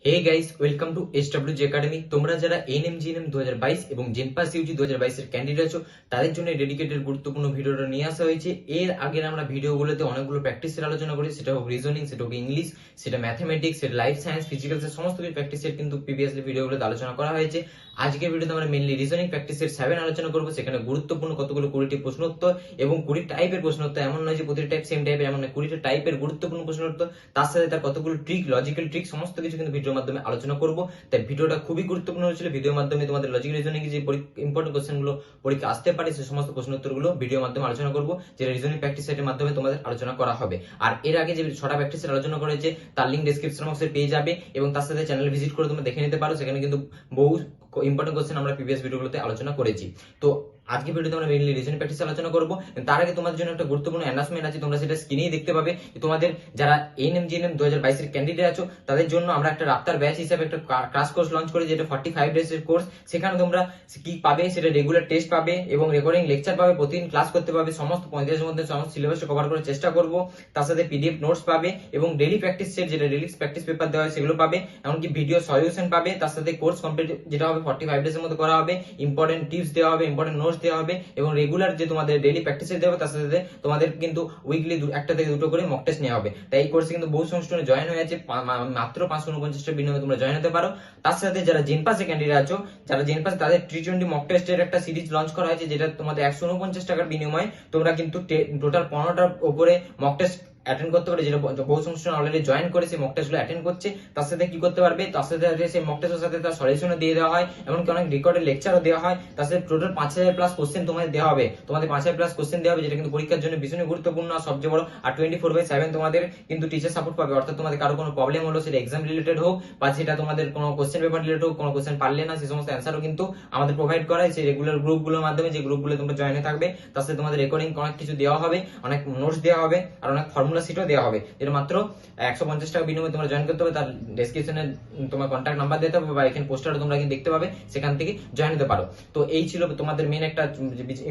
Hey guys, welcome to SWG academy. তোমরা যারা ANM GNM 2022 এবং জেমপাস ইউজি 2022 এর ক্যান্ডিডেট আছো, তাদের জন্য ডেডিকেটেড গুরুত্বপূর্ণ ভিডিওটা নিয়ে আসা হয়েছে। এর আগের আমরা ভিডিওগুলোতে অনেকগুলো প্র্যাকটিসের আলোচনা করি, সেটা হোক রিজনিং, সেটা হোক ইংলিশ, সেটা ম্যাথমেটিক্স, সেটা লাইফ সায়েন্স, ফিজিক্যালসের সমস্ত কিছু প্র্যাকটিসের কিন্তু প্রিভিয়াসলি ভিডিওগুলোতে আলোচনা করা হয়েছে। আজকের ভিডিওতে আমরা মেনলি রিজনিং প্র্যাকটিসের 7 আলোচনা করবো। সেখানে গুরুত্বপূর্ণ কতগুলো 20টি প্রশ্নোত্তর এবং 20 টাইপের প্রশ্নোত্তর, এমন নয় যে প্রতিটি টাইপ সেম টাইপের, এমন নয়, 20টা টাইপের গুরুত্বপূর্ণ প্রশ্নোত্তর, তার সাথে তার কতগুলো ট্রিক, লজিক্যাল ট্রিক, সমস্ত কিছু কিন্তু ভিডিওর মাধ্যমে আলোচনা করবো। তাই ভিডিওটা খুবই গুরুত্বপূর্ণ হয়েছিল। ভিডিওর মাধ্যমে তোমাদের লজিক রিজনিং যে ইম্পর্টেন্ট কোশ্চেন গুলো পরীক্ষা আসতে পারে, সেই সমস্ত প্রশ্ন উত্তর গুলো ভিডিওর মাধ্যমে আলোচনা করবো, যেটা রিজনিং প্র্যাকটিস সেটের মাধ্যমে তোমাদের আলোচনা করা হবে। আর এর আগে যে 6টা প্র্যাকটিসের আলোচনা করেছে, তার লিঙ্ক ডেসক্রিপশন বক্সে পেয়ে যাবে এবং তার সাথে চ্যানেল ভিজিট করে তোমরা দেখে নিতে পারো। সেখানে কিন্তু বহু ইম্পর্টেন্ট কোশ্চেন আমরা প্রিভিয়াস ভিডিওগুলোতে আলোচনা করেছি। তো আজকে ভিডিওতে আমরা মেইনলি রিজনিং প্র্যাকটিস আলোচনা করব। তার আগে তোমাদের জন্য একটা গুরুত্বপূর্ণ অ্যানাউন্সমেন্ট আছে, তোমরা সেটা স্ক্রিনেই দেখতে পাবে। তোমাদের যারা এনএমজিএনএম 2022 এর ক্যান্ডিডেট আছো, তাদের জন্য আমরা একটা রাপ্তার ব্যাচ হিসেবে একটা ক্লাস কোর্স লঞ্চ করি, যেটা 45 ডেজ এর কোর্স। সেখানে তোমরা কি পাবে, সেটা রেগুলার টেস্ট পাবে এবং রেকর্ডিং লেকচার পাবে, প্রতিদিন ক্লাস করতে পাবে, সমস্ত 45 এর মধ্যে সমস্ত সিলেবাস কভার করার চেষ্টা করব। তার সাথে পিডিএফ নোটস পাবে এবং ডেইলি প্র্যাকটিস সেট, যেটা ডেইলি প্র্যাকটিস পেপার দেওয়া হয়, সেগুলো পাবে। এমনকি ভিডিও সলিউশন পাবে। তার সাথে কোর্স কমপ্লিট যেটা হবে 45 ডেজ এর মধ্যে করা হবে, ইম্পর্টেন্ট টিপস দেওয়া হবে, ইম্পর্টেন্ট নোটস দেওয়া হবে এবং রেগুলার যে তোমাদের ডেইলি প্র্যাকটিসে দেওয়া হবে, তার সাথে তোমাদের কিন্তু উইকলি একটা থেকে দুটো করে মক টেস্ট নেওয়া হবে। তাই এই কোর্সে কিন্তু বহু সংস্থানে জয়েন হয়ে আছে, মাত্র 549 টাকা বিনিময়ে তোমরা জয়েন হতে পারো। তার সাথে যারা জেনপাসে ক্যান্ডিডেট আছো, যারা জেনপাস, তাদের T20 মক টেস্টের একটা সিরিজ লঞ্চ করা হয়েছে, যেটা তোমাদের 149 টাকার বিনিময়ে তোমরা কিন্তু টোটাল 15টার উপরে মক টেস্ট অ্যাটেন্ড করতে পারে, যেটা বহু সংস্থান অলরেডি জয়েন করে সেই মক টেস্টগুলো অ্যাটেন্ড করছে। তার সাথে কি করতে পারবে, তার সাথে সেই মক টেস্টের সাথে তার সলিউশনও দিয়ে দেওয়া হয়, এমনকি অনেক রেকর্ডের লেকচারও দেওয়া হয়। তার সাথে টোটাল 5000 প্লাস কোশ্চেন তোমাদের দেওয়া হবে, তোমাদের 5000 প্লাস কোশ্চেন দেওয়া হবে, যেটা কিন্তু পরীক্ষার জন্য ভীষণই গুরুত্বপূর্ণ আর সবচেয়ে বড়। আর 24/7 তোমাদের কিন্তু টিচার সাপোর্ট পাবে, অর্থাৎ তোমাদের কারো কোনো প্রবলেম হলো, সেটা এক্সাম রিলেটেড হোক বা সেটা তোমাদের কোনো কোশ্চেন পেপার রিলেটেড হোক, কোনো কোশ্চেন পারলে না, সেই সমস্ত অ্যান্সারও কিন্তু আমাদের প্রোভাইড করা হয় সেই রেগুলার গ্রুপগুলোর মাধ্যমে, যে গ্রুপগুলো তোমরা জয়েন হয়ে থাকবে। তার সাথে তোমাদের রেকর্ডিং অনেক কিছু দেওয়া হবে, অনেক নোটস দেওয়া হবে আর অনেক ফর্মুলা শিটও দেওয়া হবে, যেটা মাত্র 150 টাকা বিনিময়ে তোমরা জয়েন করতে হবে। তার ডেসক্রিপশনে তোমার কন্ট্যাক্ট নাম্বার দিতে হবে বা এখানে পোস্টারে তোমরা কিন্তু দেখতে পাবে, সেখান থেকে জয়েন হতে পারো। তো এই ছিল তোমাদের মেন একটা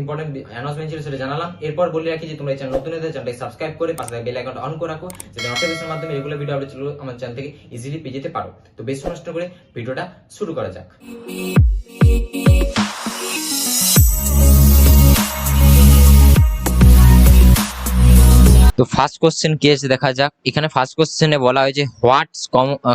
ইম্পর্টেন্ট অ্যানাউন্সমেন্ট ছিল, সেটা জানালাম। এরপর বলে রাখি যে তোমরা এই চ্যানেল নতুন হলে চ্যানেলটাকে সাবস্ক্রাইব করে পাশে বেল আইকনটা অন করে রাখো, যাতে নোটিফিকেশনের মাধ্যমে রেগুলার ভিডিও আপলোড চলে আমার চ্যানেল থেকে ইজিলি পেয়ে যেতে পারো। তো বেশি নষ্ট করে ভিডিওটা শুরু করা যাক। তো ফার্স্ট কোশ্চেন কি আছে দেখা যাক। এখানে ফার্স্ট কোশ্চেনে বলা হয়েছে what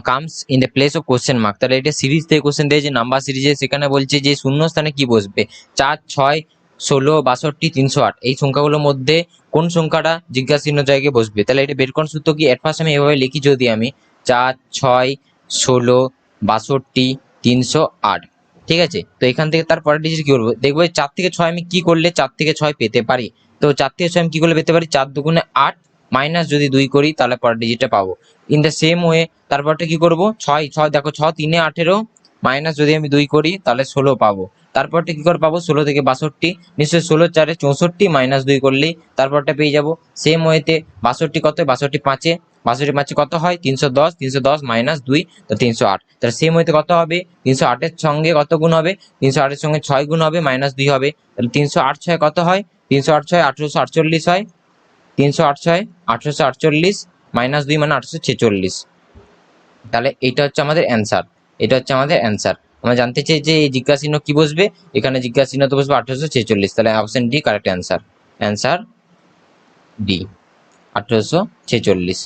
comes in the place of question mark. তাহলে এটা সিরিজ থেকে কোশ্চেন দিয়েছে, নাম্বার সিরিজে। সেখানে বলছে যে শূন্য স্থানে কি বসবে, 4, 6, 16, 62, 308। এই সংখ্যাগুলোর মধ্যে কোন সংখ্যাটা জিজ্ঞাসা চিহ্ন জায়গায় বসবে। তাহলে এটা বের করার সূত্র কি, এট ফার্স্ট আমি এভাবে লিখি, যদি আমি 4, 6, 16, 62, 308। ঠিক আছে, তো এখান থেকে তারপরে ডিজিট কি করবো, দেখবো 4 থেকে 6 আমি কি করলে 4 থেকে 6 পেতে পারি। তো 4 থেকে 6 আমি কি করলে পেতে পারি, 4 দুগুণে 8 মাইনাস যদি 2 করি, তাহলে পরের ডিজিটটা পাবো। ইন দ্য সেম ওয়ে তারপরটা কি করব, 6 দেখো 6 3 18 মাইনাস যদি আমি 2 করি, তাহলে 16 পাবো। তারপরটা কি করে পাবো, 16 থেকে 62, নিশ্চয়ই 16 4 64 মাইনাস 2 করলেই তারপরটা পেয়ে যাবো। সেম ওয়েতে 62 কত, 62 5-এ, 62 5 কত হয় 310, 310 মাইনাস 2 তো 308। তাহলে সেম ওয়েতে কত হবে, 308 এর সঙ্গে কত গুণ হবে, 308 এর সঙ্গে 6 গুণ হবে, মাইনাস 2 হবে। তাহলে 308 6 কত হয়, 308 6 1848 হয়। 308 6 1848 মাইনাস 2 মানে 846। তাহলে এটা হচ্ছে আমাদের অ্যান্সার, এটা হচ্ছে আমাদের অ্যান্সার। আমরা জানতে চাই যে এই জিজ্ঞাসা চিহ্ন কি বসবে, এখানে জিজ্ঞাসা চিহ্ন তো বসবে 1846। তাহলে option D correct answer, answer D 1846।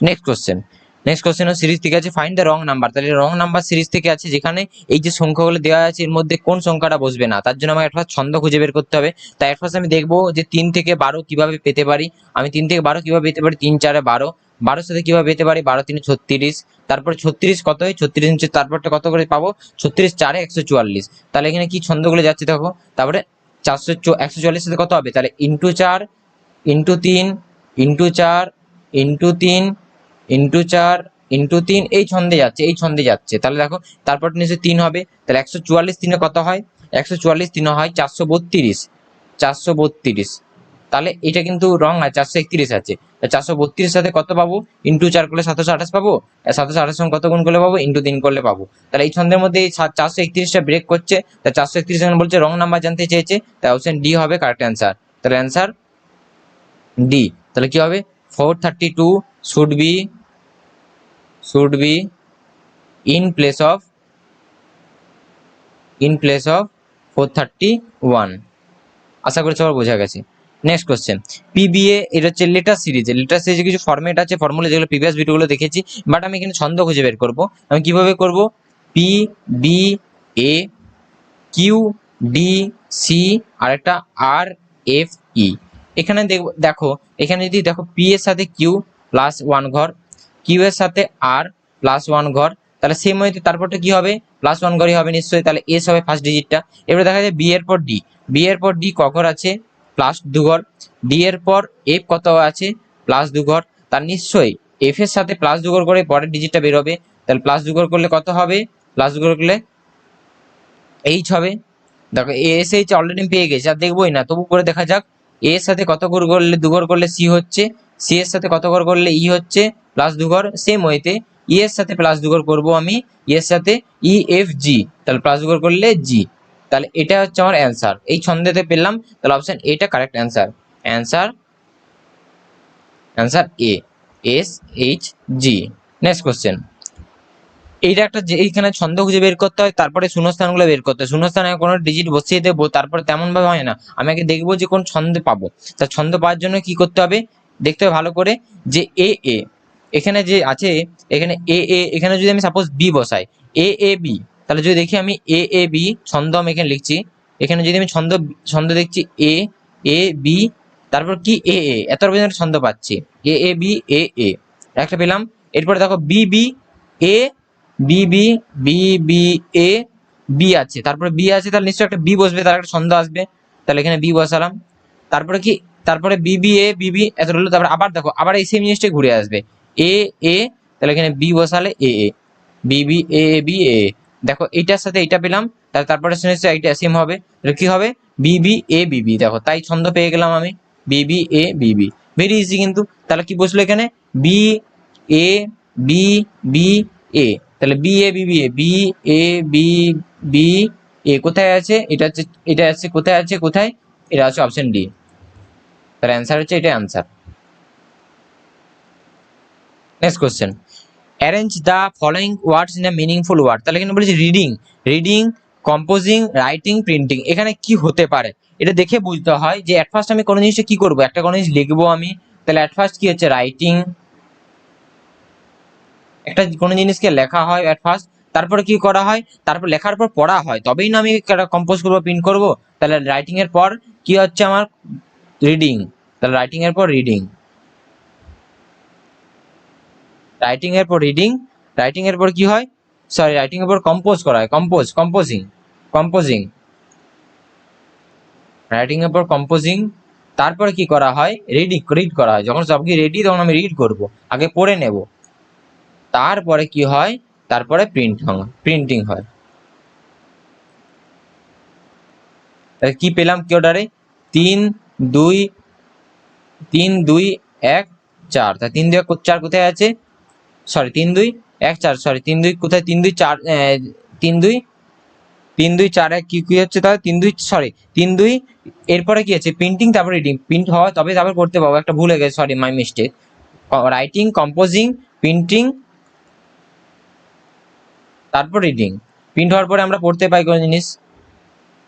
Next question, next question series থেকে আছে ফাইন্ড দ্য রং নাম্বার। তাহলে রং নাম্বার সিরিজ থেকে আছে, যেখানে এই যে সংখ্যাগুলো দেওয়া আছে এর মধ্যে কোন সংখ্যাটা বসবে না। তার জন্য আমাকে একটা ছন্দ খুঁজে বের করতে হবে। তাই এর ফার্স্ট আমি দেখবো যে 3 থেকে 12 কিভাবে পেতে পারি। আমি 3 থেকে 12 কিভাবে পেতে পারি, 3 4 12, 12 সাথে কিভাবে পেতে পারি, 12 3 36। তারপরে 36 কত হয়, 36 ইঞ্চি, তারপরটা কত করে পাবো, 36 4 144। তাহলে এখানে কি ছন্দগুলো যাচ্ছে দেখো। তারপরে 144 সাথে কত হবে, তাহলে into 4 into 3 into 4 into 3 into 4 into 3, এই ছন্দে যাচ্ছে, এই ছন্দে যাচ্ছে। তাহলে দেখো তারপর নিচে 3 হবে, তাহলে 144 3-এ কত হয়, 144 3 হয় 432, 432। তাহলে এটা কিন্তু রং আছে, 431 আছে। 432 সাথে কত পাবো, ইন্টু 4 করলে 728 পাবো, 728 সঙ্গে কত গুণ করলে পাবো, ইন্টু 3 করলে পাবো। তাহলে এই ছন্দের মধ্যে এই 431টা ব্রেক করছে, তাই 431 এখানে বলছে রং নাম্বার জানতে চেয়েছে, তাই অপশন ডি হবে কারেক্ট অ্যান্সার। তাহলে অ্যান্সার ডি। তাহলে কি হবে, 432 should be in place of 431। আশা করি সবার বোঝা গেছে। নেক্সট কোশ্চেন, পিবিএ এটা হচ্ছে লেটার সিরিজে কিছু ফরম্যাট আছে, ফর্মুলা যেগুলো প্রিভিয়াস ভিডিওগুলো দেখেছি, বাট আমি এখানে ছন্দ খুঁজে বের করব। আমি কিভাবে করব? P B A Q D C আর একটা আর এফ ই। এখানে দেখো, এখানে যদি দেখো পি এর সাথে কিউ প্লাস 1 ঘর, কিউ এর সাথে আর প্লাস 1 ঘর, তাহলে সেম ওয়েতে তারপরটা কি হবে? প্লাস 1 ঘরই হবে নিশ্চয়ই, তাহলে এস হবে ফার্স্ট ডিজিটটা। এবারে দেখা যায় বি এর পর ডি, বি এর পর ডি ক ঘর আছে? প্লাস 2 ঘর। ডি এর পর এফ কত আছে? প্লাস 2 ঘর। তার নিশ্চয়ই এফ এর সাথে প্লাস 2 ঘর করে পরের ডিজিটটা বের হবে, তাহলে প্লাস 2 ঘর করলে কত হবে? প্লাস 2 ঘর করলে এইচ হবে। দেখো এস এইচ অলরেডি পেয়ে গেছে, আর দেখবোই না, তবু করে দেখা যাক। এ এর সাথে কত ঘর করলে 2 ঘর করলে সি হচ্ছে, সি এর সাথে কত ঘর করলে ই হচ্ছে? প্লাস 2 ঘর। সেম ওয়েতে ই এর সাথে প্লাস 2 ঘর করবো আমি, ই এর সাথে ই এফ জি, তাহলে প্লাস 2 ঘর করলে জি। তাহলে এটা হচ্ছে আমার অ্যান্সার, এই ছন্দেতে পেলাম, তাহলে অপশন এটা correct answer. Answer answer A, S H G. Next question, এইটা একটা যে এইখানে ছন্দ খুঁজে বের করতে হয়, তারপরে শূন্যস্থানগুলো বের করতে হয়। শূন্যস্থানে কোনো ডিজিট বসিয়ে দেবো, তারপরে তেমন ভাবে হয় না, আমি আগে দেখবো যে কোন ছন্দ পাবো। তা ছন্দ পাওয়ার জন্য কি করতে হবে? দেখতে হবে ভালো করে যে এ এ এখানে যে আছে, এখানে এ এ, এখানে যদি আমি সাপোজ বি বসাই, এ এ বি, তাহলে যদি দেখি আমি এ এ বি ছন্দ আমি এখানে লিখছি, এখানে যদি আমি ছন্দ ছন্দ দেখছি এ এ বি, তারপর কি এ এ, এত পর্যন্ত ছন্দ পাচ্ছি, এ এ বি এ এ একটা পেলাম। এরপরে দেখো B B A B B B B A B আছে, তারপরে বি আছে, তাহলে নিশ্চয়ই একটা বি বসবে, তার একটা ছন্দ আসবে, তাহলে এখানে বি বসালাম। তারপরে কি, তারপরে B B A B B এত রইলো, তারপরে আবার দেখো আবার এই সেম জিনিসটাই ঘুরে আসবে এ এ, তাহলে এখানে বি বসালে এ এ, B B A B A. দেখো এইটার সাথে এইটা পেলাম, তাহলে তারপরে নিশ্চয়ই এইটা সেম হবে, তাহলে কি হবে? B B A B B. দেখো তাই ছন্দ পেয়ে গেলাম আমি, B B A B B, very easy কিন্তু। তাহলে কি বসলো এখানে? B A B B A, তাহলে B A B B A, B A B B A কোথায় আছে? এটা হচ্ছে, এটা আছে কোথায় আছে? কোথায়? এটা আছে অপশন ডি, তার অ্যান্সার হচ্ছে এটা answer. Next question, arrange the following words in a meaningful word. তাহলে এখানে বলেছে reading, reading, composing, writing, printing. এখানে কি হতে পারে এটা দেখে বুঝতে হয় যে অ্যাট ফার্স্ট আমি কোনো জিনিসটা কি করবো, একটা কোনো জিনিস লিখবো আমি, তাহলে অ্যাট ফার্স্ট কি হচ্ছে? রাইটিং, একটা কোনো জিনিসকে লেখা হয় অ্যাট ফার্স্ট, তারপরে কি করা হয়? তারপর লেখার পর পড়া হয়, তবেই না আমি কম্পোজ করবো, প্রিন্ট করবো। তাহলে রাইটিং এর পর কি হচ্ছে আমার? রিডিং, তাহলে রাইটিং এর পর রিডিং, রাইটিং এর পর রিডিং, রাইটিং এর পর কি হয়? সরি, রাইটিং এর পর কম্পোজ করা হয়, কম্পোজিং, রাইটিং এর পর কম্পোজিং। তারপরে কি করা হয়? রিড করা হয়, যখন সব কিছু রেডি তখন আমি রিড করব, আগে পড়ে নেব, তারপরে কি হয়? তারপরে প্রিন্টিং হয়। কি পেলাম কি অর্ডারে? 3 2 3 2 1 4, তা 3 2 1 4 কোথায় আছে? সরি 3 2 1 4, সরি 3 2 কোথায়? 3 2 4, 3 2 4 1 কি কি হচ্ছে? তাহলে 3 2, সরি 3 2 এরপরে কি আছে? প্রিন্টিং, তারপর রিডিং, প্রিন্ট হয় তবে তারপর করতে পাবো, একটা ভুল হয়ে গেছে, sorry my mistake. Writing, composing, printing, তারপর রিডিং। প্রিন্ট হওয়ার পরে আমরা পড়তে পাই কোনো জিনিস,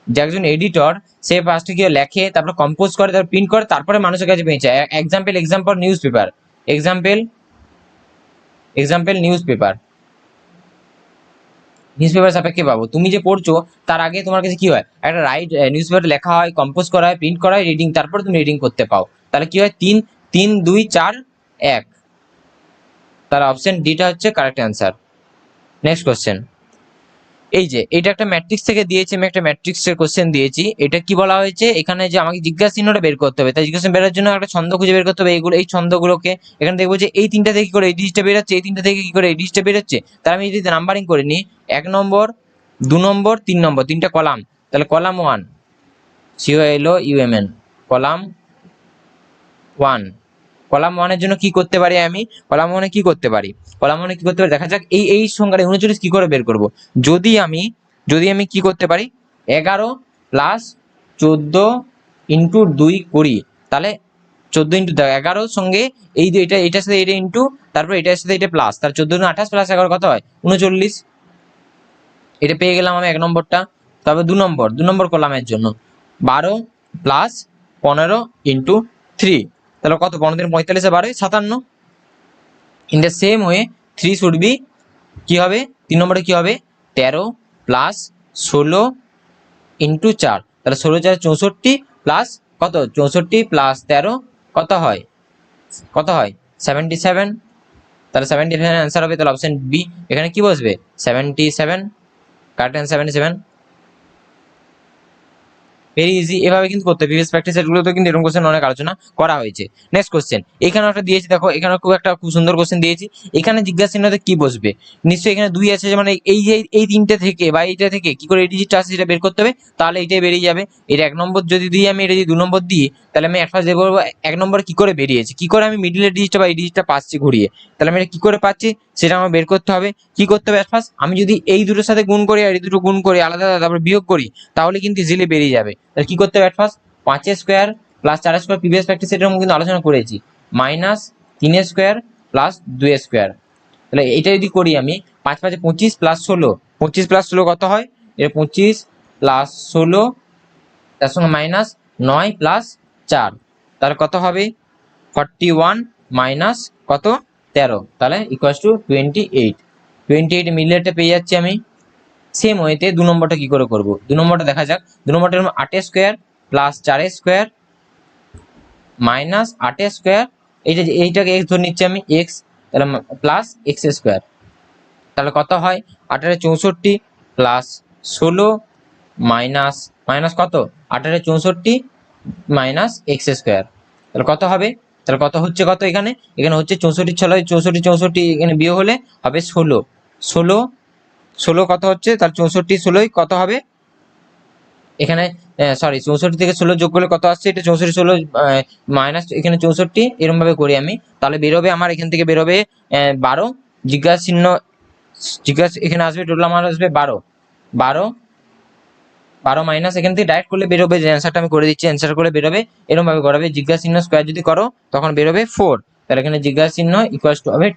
যে একজন এডিটর সে ফার্স্টে গিয়ে লেখে, তারপর কম্পোজ করে, তারপর প্রিন্ট করে, তারপরে মানুষের কাছে পৌঁছায়। Example news paper, example news paper সাপেক্ষে পাবো। তুমি যে পড়ছো তার আগে তোমার কাছে কি হয়? একটা নিউজ পেপার লেখা হয়, কম্পোজ করা হয়, প্রিন্ট করা হয়, রিডিং, তারপরে তুমি রিডিং করতে পাও। তাহলে কি হয়? 3 3 2 4 1, তার অপশন ডিটা হচ্ছে কারেক্ট অ্যান্সার। নেক্সট কোশ্চেন, এই যে এটা একটা ম্যাট্রিক্স থেকে দিয়েছে, আমি একটা ম্যাট্রিক্সের কোশ্চেন দিয়েছি, এটা কি বলা হয়েছে এখানে? যে আমাকে জিজ্ঞাসা চিহ্নটা বের করতে হবে, তাই জিজ্ঞাসা বেরোর জন্য একটা ছন্দ খুঁজে বের করতে হবে। এইগুলো, এই ছন্দগুলোকে এখানে দেখবো যে এই তিনটা থেকে কি করে এই ডিজিটটা বেরোচ্ছে, এই তিনটা থেকে কি করে এই ডিজিটটা বেরোচ্ছে। তাহলে আমি যদি নাম্বারিং করে নিই, 1 নম্বর, 2 নম্বর, 3 নম্বর, তিনটা কলাম, তাহলে কলাম 1 COLUMN, কলাম 1, কলাম 1 এর জন্য কি করতে পারি আমি? কলাম 1 এ কি করতে পারি? কলাম 1 এ কি করতে পারি দেখা যাক। এই সংখ্যাটা 39 কি করে বের করব? যদি আমি কি করতে পারি, 11 + 14 × 2 করি, তাহলে 14 ইন্টু 11 সঙ্গে এটার সাথে এটা ইন্টু, তারপর এটার সাথে এটা প্লাস, তার 14 গুণ 28 প্লাস 11 কত হয় 39। এটা পেয়ে গেলাম আমি 1 নম্বরটা। তবে 2 নম্বর কলামের জন্য 12 প্লাস 15 ইন্টু 3, তাহলে কত 15 দিন 45 12 57। In the same way 3 should be কি হবে 3 নম্বরে কি হবে 13 প্লাস 16 ইন্টু 4, তাহলে 16 4 64 প্লাস কত 64 প্লাস 13 কত হয় 77। তাহলে 77 অ্যান্সার হবে, তাহলে অপশন বি এখানে কি বসবে 77, কারেক্ট অ্যান্সার 77। ভেরি ইজি, এভাবে কিন্তু করতে প্রিভিয়াস প্র্যাকটিস সেটগুলোতে কিন্তু এরকম কোশ্চেন অনেক আলোচনা করা হয়েছে। নেক্সট কোশ্চেন এখানে একটা দিয়েছি, দেখো এখানে খুব সুন্দর কোশ্চেন দিয়েছি। এখানে জিজ্ঞাসা চিহ্নতে কি বসবে, নিশ্চয়ই এখানে 2 আছে, মানে এই তিনটে থেকে বা এইটা থেকে কি করে এই ডিজিটটা আছে সেটা বের করতে হবে, তাহলে এইটাই বেরিয়ে যাবে। এটা 1 নম্বর যদি দিই আমি, এটা যদি 2 নম্বর দিই, তাহলে আমি ফার্স্ট দেখবো 1 নম্বর কি করে বেরিয়েছে, কি করে আমি মিডিলের ডিজিটটা বা এই ডিজিটটা পাচ্ছি ঘুরিয়ে, তাহলে আমি এটা কি করে পাচ্ছি সেটা আমার বের করতে হবে। কি করতে হবে ফার্স্ট, আমি যদি এই দুটোর সাথে গুণ করি আর এই দুটো গুণ করি আলাদা আলাদা, তারপর বিয়োগ করি, তাহলে কিন্তু ইজিলি বেরিয়ে যাবে। তাহলে কি করতে হবে first 5 square plus 4 square, previous practice এর কিন্তু আলোচনা করেছি, মাইনাস 3 স্কোয়ার প্লাস 2 স্কোয়ার। তাহলে এটা যদি করি আমি 5 5 25 প্লাস 16, 25 প্লাস 16 কত হয়, এটা 25 প্লাস 16, তার সঙ্গে মাইনাস 9 প্লাস 4, তাহলে কত হবে 41 মাইনাস কত 13, তাহলে ইকুয়াল টু 28। 28 মিলিয়নটা পেয়ে যাচ্ছি আমি। সেম ওয়েতে 2 নম্বরটা কি করে করব, 2 নম্বরটা দেখা যাক। 2 নম্বরটা 8 square plus 4 square minus 8 square, এইটাকে x ধরে নিচ্ছি আমি x, তাহলে প্লাস x স্কোয়ার, তাহলে কত হয় 18 64 প্লাস 16 মাইনাস মাইনাস কত 18 64 মাইনাস x স্কোয়ার, তাহলে কত হবে, তাহলে কত হচ্ছে কত এখানে হচ্ছে 64 64 64, এখানে বিয়োগ হলে হবে 16 16 16 কত হচ্ছে, তাহলে 64 16 কত হবে এখানে, সরি 64 থেকে 16 যোগ করলে কত আসছে, এটা 64 16 মাইনাস এখানে 64, এরকম ভাবে করি আমি, তাহলে বেরোবে আমার এখান থেকে বেরোবে 12, জিজ্ঞাসা চিহ্ন এখানে আসবে, টোটাল আমার আসবে 12 12 12 মাইনাস এখান থেকে ডাইরেক্ট করলে বেরোবে, যে অ্যান্সারটা আমি করে দিচ্ছি অ্যান্সার করে বেরোবে এরকম ভাবে করাবে, জিজ্ঞাসা চিহ্ন স্কোয়ার যদি করো তখন বেরোবে 4, তাহলে এখানে জিজ্ঞাসা চিহ্ন ইকুয়ালস টু হবে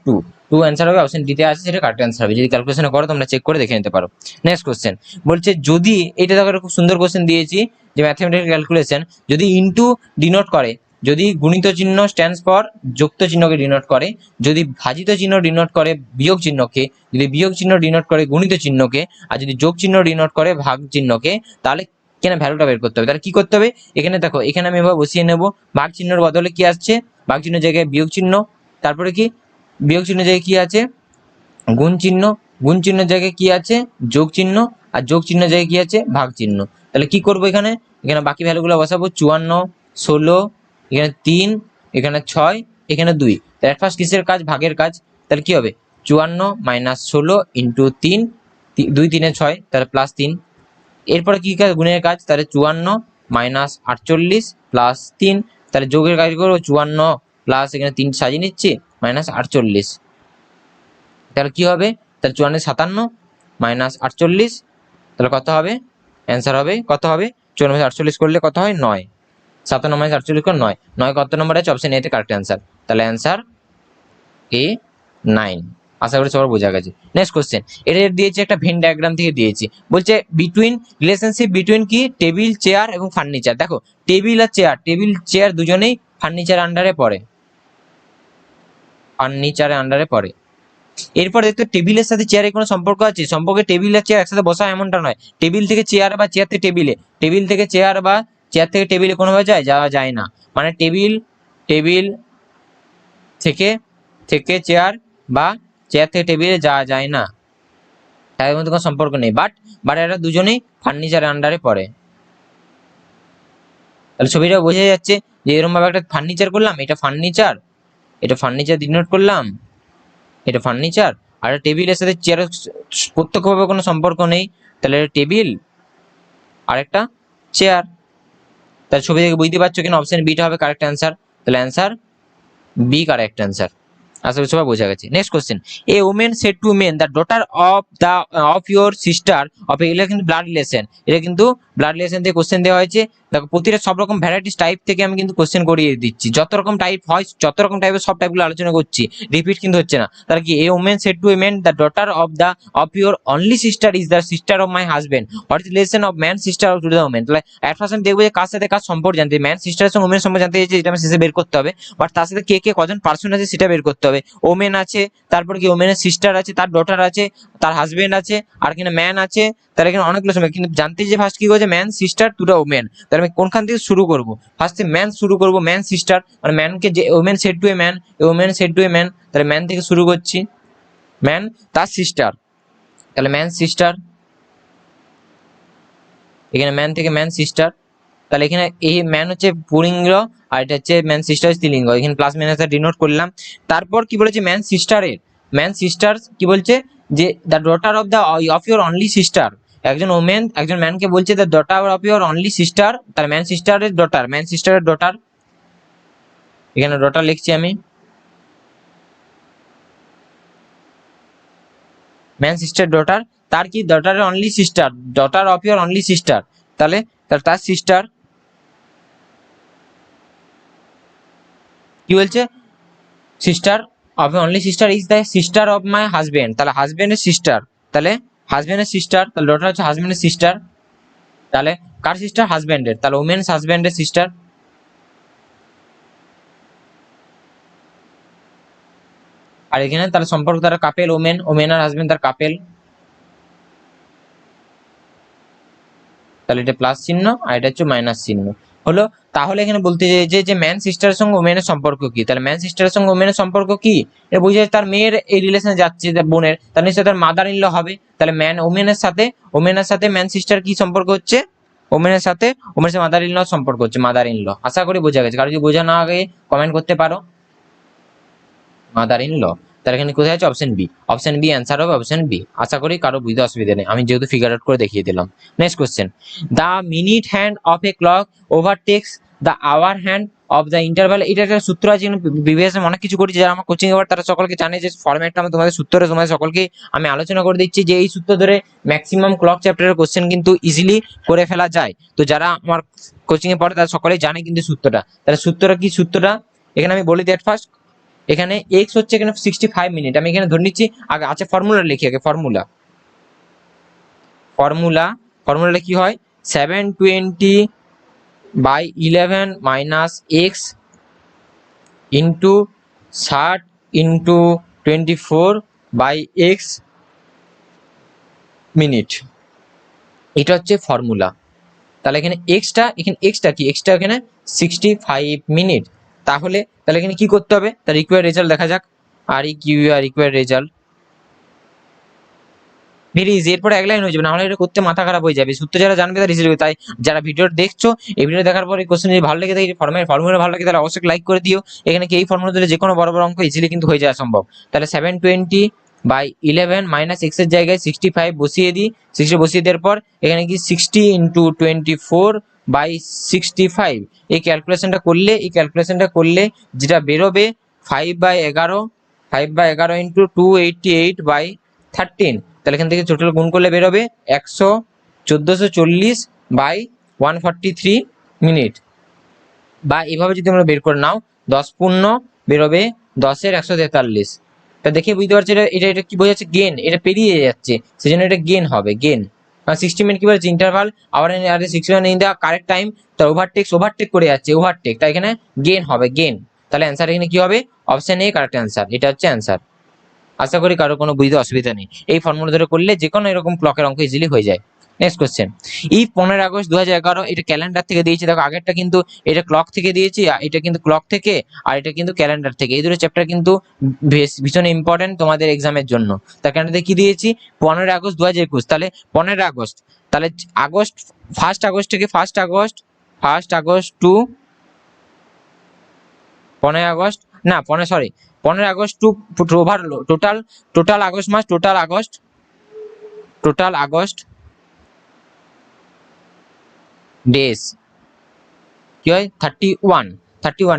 2 অ্যান্সার হবে, অপশন ডিতে আছে সেটা কারেক্ট অ্যান্সার হবে। যদি ক্যালকুলেশন করো তোমরা চেক করে দেখে নিতে পারো। নেক্সট কোশ্চেন বলছে, যদি এটা দেখো খুব সুন্দর কোশ্চেন দিয়েছি, যে ম্যাথমেটিক্যাল ক্যালকুলেশন যদি ইনটু ডিনোট করে, যদি গুণিত চিহ্ন স্ট্যান্ডস ফর যুক্ত চিহ্নকে ডিনোট করে, যদি ভাজিত চিহ্ন ডিনোট করে বিয়োগ চিহ্নকে, যদি বিয়োগ চিহ্ন ডিনোট করে গুণিত চিহ্নকে, আর যদি যোগ চিহ্ন ডিনোট করে ভাগ চিহ্নকে, তাহলে এখানে ভ্যালুটা বের করতে হবে। তাহলে কি করতে হবে, এখানে দেখো এখানে আমি এবার বসিয়ে নেব, ভাগ চিহ্নের বদলে কি আসছে, ভাগ চিহ্নের জায়গায় বিয়োগ চিহ্ন, তারপরে কি বিয়োগ চিহ্নের জায়গায় কি আছে গুণ চিহ্ন, গুণ চিহ্নের জায়গায় কি আছে যোগ চিহ্ন, আর যোগ চিহ্নের জায়গায় কি আছে ভাগ চিহ্ন। তাহলে কি করব, এখানে বাকি ভ্যালুগুলো বসাবো, 54 16, এখানে 3, এখানে 6, এখানে 2, তাহলে ফার্স্ট কিসের কাজ ভাগের কাজ, তাহলে কি হবে 54 মাইনাস 16 ইন্টু 3, 2 3 6, তাহলে প্লাস 3, এরপরে কি কাজ গুণের কাজ, তাহলে 54 মাইনাস 48 প্লাস 3, তাহলে যোগের কাজ করবো 54 প্লাস এখানে 3 সাজিয়ে নিচ্ছি মাইনাস 48, তাহলে কি হবে, তাহলে 54 57 মাইনাস 48, তাহলে কত হবে অ্যান্সার হবে কত হবে 54 48 করলে কত হয় 9, 57 মাইনাস 48 করে 9, 9 কত নম্বর আছে, অপশন এতে কারেক্ট অ্যান্সার, তাহলে অ্যান্সার এ 9। আশা করি সবার বোঝা গেছে। নেক্সট কোশ্চেন, এটা দিয়েছে একটা ভেন ডায়াগ্রাম থেকে দিয়েছে, বলছে রিলেশনশিপ বিটুইন কি টেবিল চেয়ার এবং ফার্নিচার। দেখো টেবিল আর চেয়ার দুজনেই ফার্নিচারের আন্ডারে পড়ে, এরপর দেখতে টেবিলের সাথে চেয়ারের কোনো সম্পর্ক আছে, সম্পর্কে টেবিল আর চেয়ার একসাথে বসা এমনটা নয়, টেবিল থেকে চেয়ার বা চেয়ার থেকে টেবিলে, টেবিল থেকে চেয়ার বা চেয়ার থেকে টেবিলে কোনোভাবে যাওয়া যায় না, মানে টেবিল থেকে চেয়ার বা চেয়ার থেকে টেবিলে যাওয়া যায় না, তাদের মধ্যে কোনো সম্পর্ক নেই, বাট এরা দুজনেই ফার্নিচারের আন্ডারে পড়ে। তাহলে ছবিটা বোঝা যাচ্ছে যে এরকম ভাবে একটা ফার্নিচার করলাম, এটা ফার্নিচার ডিনোট করলাম, এটা ফার্নিচার, আর টেবিলের সাথে চেয়ারের প্রত্যক্ষভাবে কোনো সম্পর্ক নেই, তাহলে টেবিল আর একটা চেয়ার। তার ছবি থেকে বুঝতে পারছো কিনা অপশন বিটা হবে কারেক্ট অ্যান্সার, তাহলে অ্যান্সার বি কারেক্ট অ্যান্সার। আশা করি সবাই বোঝা গেছে। Next question, a woman said to men the daughter of your sister of, এগুলো কিন্তু ব্লাড রিলেশন, এটা কিন্তু ব্লাড রিলেশন থেকে কোশ্চেন দেওয়া হয়েছে। দেখো প্রতিটা সব রকম ভ্যারাইটিস টাইপ থেকে আমি কিন্তু কোশ্চেন করিয়ে দিচ্ছি, যত রকম টাইপ হয় যত রকম টাইপের সব টাইপগুলো আলোচনা করছি, রিপিট কিন্তু হচ্ছে না। তাহলে কি, a woman said to a men the daughter of your only sister is the sister of my husband, what is relation of man sister to the woman. তাহলে এট ফার্স্ট আমি দেখবো যে কার সাথে কার সম্পর্ক জানতে, ম্যান সিস্টারের সঙ্গে ওমেন সম্পর্ক জানতে চাইছি, এটা আমি শেষে বের করতে হবে। বাট তার সাথে কে কে কজন পার্সন আছে সেটা বের করতে হবে। ওমেন আছে, তারপর কি ওমেনের সিস্টার আছে, তার ডটার আছে, তার হাজবেন্ড আছে, আর এখানে ম্যান আছে। তাহলে এখানে অনেকগুলো সময় কিন্তু জানতে যে ফার্স্ট কি করেছে, man sister to the woman. তাহলে আমি কোনখান থেকে শুরু করব, ফার্স্টে ম্যান শুরু করব, ম্যান সিস্টার মানে ম্যানকে যে women said to a man, women said to a man, তাহলে ম্যান থেকে শুরু করছি, ম্যান তার সিস্টার, তাহলে ম্যান সিস্টার, এখানে ম্যান থেকে ম্যান সিস্টার। তাহলে এখানে এই ম্যান হচ্ছে পুলিঙ্গ আর এটা হচ্ছে ম্যান সিস্টার স্ত্রীলিঙ্গ, এখানে প্লাস মাইনাস ডিনোট করলাম। তারপর কি বলেছে, ম্যান সিস্টারের, ম্যান সিস্টার কি বলছে যে the daughter of your only sister, একজন ওমেন একজন ম্যানকে বলছে the daughter of your only sister, তার ম্যান সিস্টারের ডটার, ম্যান সিস্টারের ডটার, এখানে ডটার লিখছি আমি, ম্যান সিস্টার ডটার, তার কি ডটারের only sister, daughter of your only sister, তাহলে তার সিস্টার কি বলছে, sister of only sister is the sister of my husband, তাহলে হাজবেন্ডের সিস্টার, তাহলে হাজবেন্ডের সিস্টার, তাহলে ডটার হচ্ছে হাজবেন্ডের সিস্টার, তাহলে কার সিস্টার, হাজবেন্ডের, তাহলে ওমেন্স হাজবেন্ডের সিস্টার। আর এখানে তার সম্পর্ক তারা কাপেল, ওমেন আর হাজবেন্ড তার কাপেল, তাহলে এটা প্লাস চিহ্ন আর এটা হচ্ছে মাইনাস চিহ্ন হলো। তাহলে এখানে বলতে যে ম্যান সিস্টারের সঙ্গে ওমেনের সম্পর্ক কি, তাহলে ম্যান সিস্টারের সঙ্গে ওমেনের সম্পর্ক কি, এটা বুঝে তার মেয়ের এই রিলেশনে যাচ্ছে, তার বোনের, তার নিশ্চয়ই তার মাদার ইন ল হবে। তাহলে ম্যান ওমেনের সাথে ম্যান সিস্টার কি সম্পর্ক হচ্ছে, ওমেনের সাথে মাদার ইন ল সম্পর্ক হচ্ছে, মাদার ইন ল। আশা করি বোঝা গেছে, কারো যদি বোঝা না আগে কমেন্ট করতে পারো, মাদার ইন ল। তার এখানে কোথায় আছে, option B, option B answer হবে, অপশন বি। আশা করি কারো বুঝতে অসুবিধা নেই, আমি যেহেতু ফিগার আউট করে দেখিয়ে দিলাম। Next question, the minute hand of a clock overtakes the hour hand of the interval, এটা একটা সূত্র আছে, বিবিএস অনেক কিছু করেছি, যারা আমার কোচিং এবার তারা সকলকে জানে যে ফরম্যাটটা আমি তোমাদের সূত্রে তোমাদের সকলকে আমি আলোচনা করে দিচ্ছি, যে এই সূত্র ধরে ম্যাক্সিমাম ক্লক চ্যাপ্টারের কোশ্চেন কিন্তু ইজিলি করে ফেলা যায়। তো যারা আমার কোচিং এ পড়ে তারা সকলেই জানে কিন্তু সূত্রটা। তাহলে সূত্রটা কি, সূত্রটা এখানে আমি বলি, দ্যাট ফার্স্ট এখানে এক্স হচ্ছে এখানে 65 মিনিট, আমি এখানে ধরে নিচ্ছি আগে, আচ্ছা ফর্মুলা লিখি আগে, ফর্মুলাটা কি হয়, 720/11 minus x into 60/24/x minute, এটা হচ্ছে ফর্মুলা। তাহলে এখানে এক্সটা কি, এখানে 65 মিনিট। তাহলে এখানে কি করতে হবে, তার রিকোয়ার্ড রেজাল্ট দেখা যাক, আর রিকোয়ার্ড রেজাল্ট ভেরি ইজি, এরপরে এক লাইন হয়ে যাবে, নাহলে এটা করতে মাথা খারাপ হয়ে যাবে, সূত্র যারা জানবে তারা ইজি হবে। তাই যারা ভিডিও দেখছো, এই ভিডিও দেখার পরে কোশ্চেন যদি ভালো লেগে থাকে, ফর্মুলা ভালো লাগে, তাহলে অবশ্যই লাইক করে দিও। এখানে কি এই ফর্মুলা দিলে যে কোনো বড় বড় অঙ্ক ইজিলি কিন্তু হয়ে যাওয়া সম্ভব। তাহলে 720/11 মাইনাস এক্স এর জায়গায় 65 বসিয়ে দিই, 60 বসিয়ে দেওয়ার পর এখানে কি 60 × 24/65, এই ক্যালকুলেশনটা করলে যেটা বেরোবে 5/11 × 288/13, তাহলে এখান থেকে টোটাল গুণ করলে বেরোবে 1440/143 মিনিট। বা এভাবে যদি আমরা বের করে নাও, 10 পূর্ণ বেরোবে 10-এর 143। তা দেখে বুঝতে পারছি এটা কি বোঝাচ্ছে, গেন, এটা পেরিয়ে যাচ্ছে, সেজন্য এটা গেন হবে, গেন। 60 মিনিট কি বলেছে, interval hour 61 in the correct time, তার ওভারটেক করে যাচ্ছে, তাই এখানে গেন হবে, গেন। তাহলে অ্যান্সার এখানে কি হবে, অপশন এ কারেক্ট অ্যান্সার, এটা হচ্ছে অ্যান্সার। আশা করি কারো কোনো বুঝতে অসুবিধা নেই, এই ফর্মুলা ধরে করলে যে কোনো এরকম ক্লকের অঙ্ক ইজিলি হয়ে যায়। নেক্সট কোশ্চেন, এই 15 আগস্ট 2011, এটা ক্যালেন্ডার থেকে দিয়েছি, দেখো আগেরটা কিন্তু এটা ক্লক থেকে দিয়েছি, এটা কিন্তু ক্লক থেকে, আর এটা কিন্তু ক্যালেন্ডার থেকে, এই দুটো চ্যাপ্টার কিন্তু ভীষণ ইম্পর্টেন্ট তোমাদের এক্সামের জন্য। তার ক্যালেন্ডারে কি দিয়েছি, 15 আগস্ট 2021, তাহলে 15 আগস্ট, তাহলে আগস্ট 1 আগস্ট থেকে 1 আগস্ট টু 15 আগস্ট, না 15 August to over total August মাস, টোটাল আগস্ট ডেজ কি হয়, 31